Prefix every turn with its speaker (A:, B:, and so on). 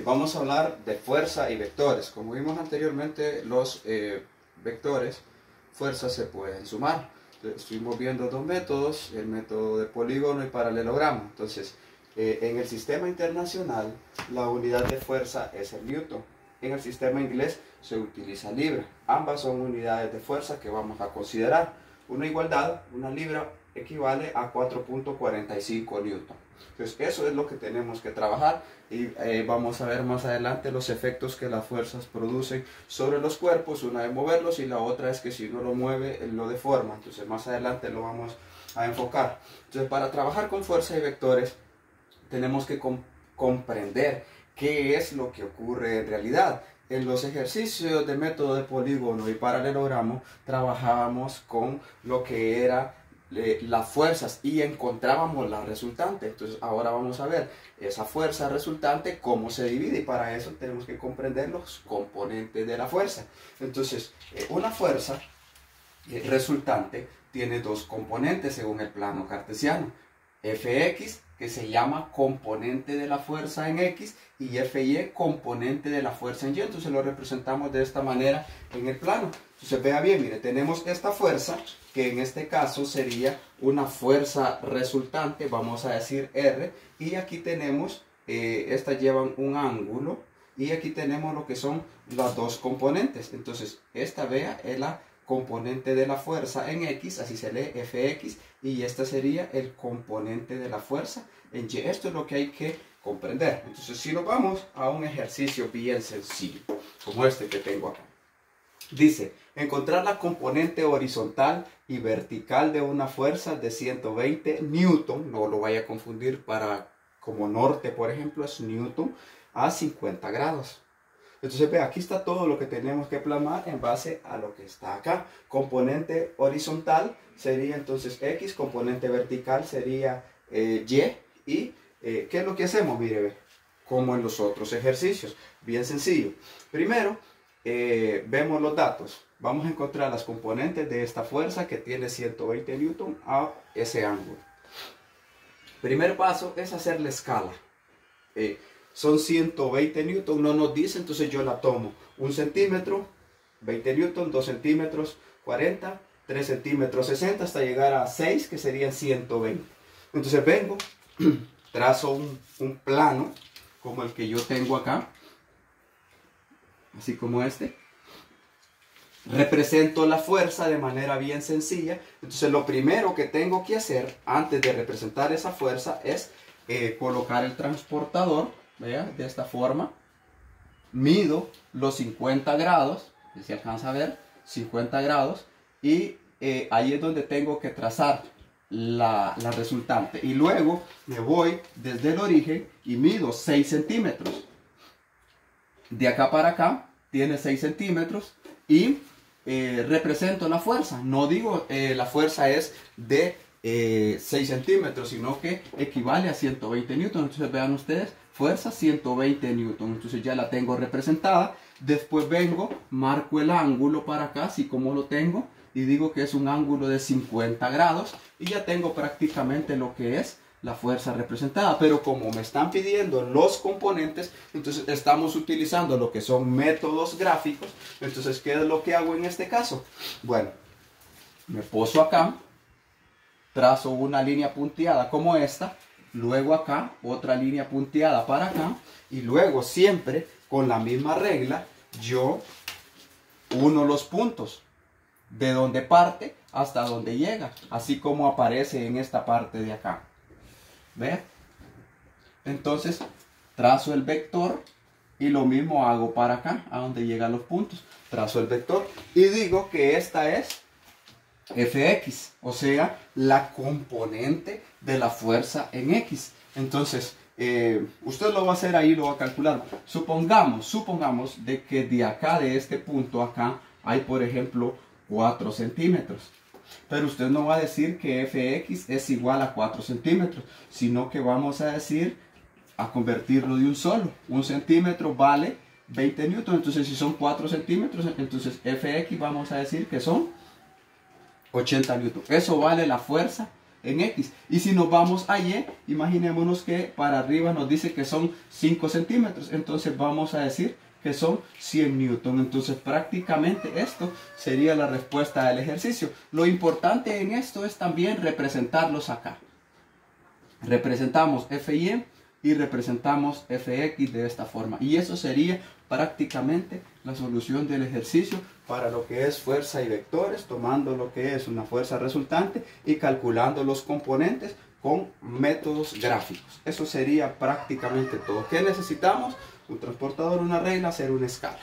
A: Vamos a hablar de fuerza y vectores. Como vimos anteriormente, los vectores, fuerzas se pueden sumar. Entonces, estuvimos viendo dos métodos, el método de polígono y paralelogramo. Entonces, en el sistema internacional, la unidad de fuerza es el newton. En el sistema inglés se utiliza libra. Ambas son unidades de fuerza que vamos a considerar. Una igualdad, una libra equivale a 4.45 newton. Entonces eso es lo que tenemos que trabajar y vamos a ver más adelante los efectos que las fuerzas producen sobre los cuerpos, una de moverlos y la otra es que si uno lo mueve, lo deforma. Entonces más adelante lo vamos a enfocar. Entonces para trabajar con fuerza y vectores tenemos que comprender qué es lo que ocurre en realidad. En los ejercicios de método de polígono y paralelogramo trabajábamos con lo que era las fuerzas y encontrábamos la resultante. Entonces ahora vamos a ver esa fuerza resultante cómo se divide y para eso tenemos que comprender los componentes de la fuerza. Entonces una fuerza resultante tiene dos componentes según el plano cartesiano: Fx, que se llama componente de la fuerza en X, y Fy, componente de la fuerza en Y. Entonces lo representamos de esta manera en el plano. Entonces vea bien, mire, tenemos esta fuerza, que en este caso sería una fuerza resultante, vamos a decir R, y aquí tenemos, estas llevan un ángulo, y aquí tenemos lo que son las dos componentes. Entonces esta, vea, es la componente de la fuerza en X, así se lee Fx, y esta sería el componente de la fuerza en Y. Esto es lo que hay que comprender. Entonces si nos vamos a un ejercicio bien sencillo, como este que tengo acá. Dice, encontrar la componente horizontal y vertical de una fuerza de 120 newton, no lo vaya a confundir como norte, por ejemplo, es newton, a 50 grados. Entonces, ve, aquí está todo lo que tenemos que plasmar en base a lo que está acá. Componente horizontal sería entonces X, componente vertical sería Y. ¿Y qué es lo que hacemos? Mire, ve, como en los otros ejercicios. Bien sencillo. Primero, vemos los datos. Vamos a encontrar las componentes de esta fuerza que tiene 120 newton a ese ángulo. Primer paso es hacer la escala. Son 120 newton, no nos dice, entonces yo la tomo 1 centímetro, 20 newton, 2 centímetros, 40, 3 centímetros, 60, hasta llegar a 6, que serían 120. Entonces vengo, trazo un plano, como el que yo tengo acá, así como este. Represento la fuerza de manera bien sencilla. Entonces lo primero que tengo que hacer antes de representar esa fuerza es colocar el transportador, ¿vea? De esta forma. Mido los 50 grados, si se alcanza a ver, 50 grados, y ahí es donde tengo que trazar la resultante. Y luego me voy desde el origen y mido 6 centímetros. De acá para acá tiene 6 centímetros y represento la fuerza. No digo la fuerza es de 6 centímetros, sino que equivale a 120 newton. Entonces vean ustedes, fuerza 120 newton. Entonces ya la tengo representada. Después vengo, marco el ángulo para acá, así como lo tengo, y digo que es un ángulo de 50 grados. Y ya tengo prácticamente lo que es la fuerza representada. Pero como me están pidiendo los componentes, entonces estamos utilizando lo que son métodos gráficos. Entonces, ¿qué es lo que hago en este caso? Bueno, me poso acá, trazo una línea punteada como esta, luego acá otra línea punteada para acá, y luego siempre con la misma regla yo uno los puntos de donde parte hasta donde llega, así como aparece en esta parte de acá. ¿Ve? Entonces trazo el vector y lo mismo hago para acá, a donde llegan los puntos. Trazo el vector y digo que esta es Fx, o sea, la componente de la fuerza en X. Entonces, usted lo va a hacer ahí, lo va a calcular. Supongamos de que de acá, de este punto acá, hay por ejemplo 4 centímetros. Pero usted no va a decir que Fx es igual a 4 centímetros, sino que vamos a decir, a convertirlo de un solo. 1 centímetro vale 20 newton, entonces si son 4 centímetros, entonces Fx vamos a decir que son 80 newton. Eso vale la fuerza en X. Y si nos vamos a Y, imaginémonos que para arriba nos dice que son 5 centímetros. Entonces vamos a decir que son 100 newton. Entonces prácticamente esto sería la respuesta del ejercicio. Lo importante en esto es también representarlos acá. Representamos FY y representamos Fx de esta forma. Y eso sería prácticamente la solución del ejercicio para lo que es fuerza y vectores, tomando lo que es una fuerza resultante y calculando los componentes con métodos gráficos. Eso sería prácticamente todo. ¿Qué necesitamos? Un transportador, una regla, hacer una escala.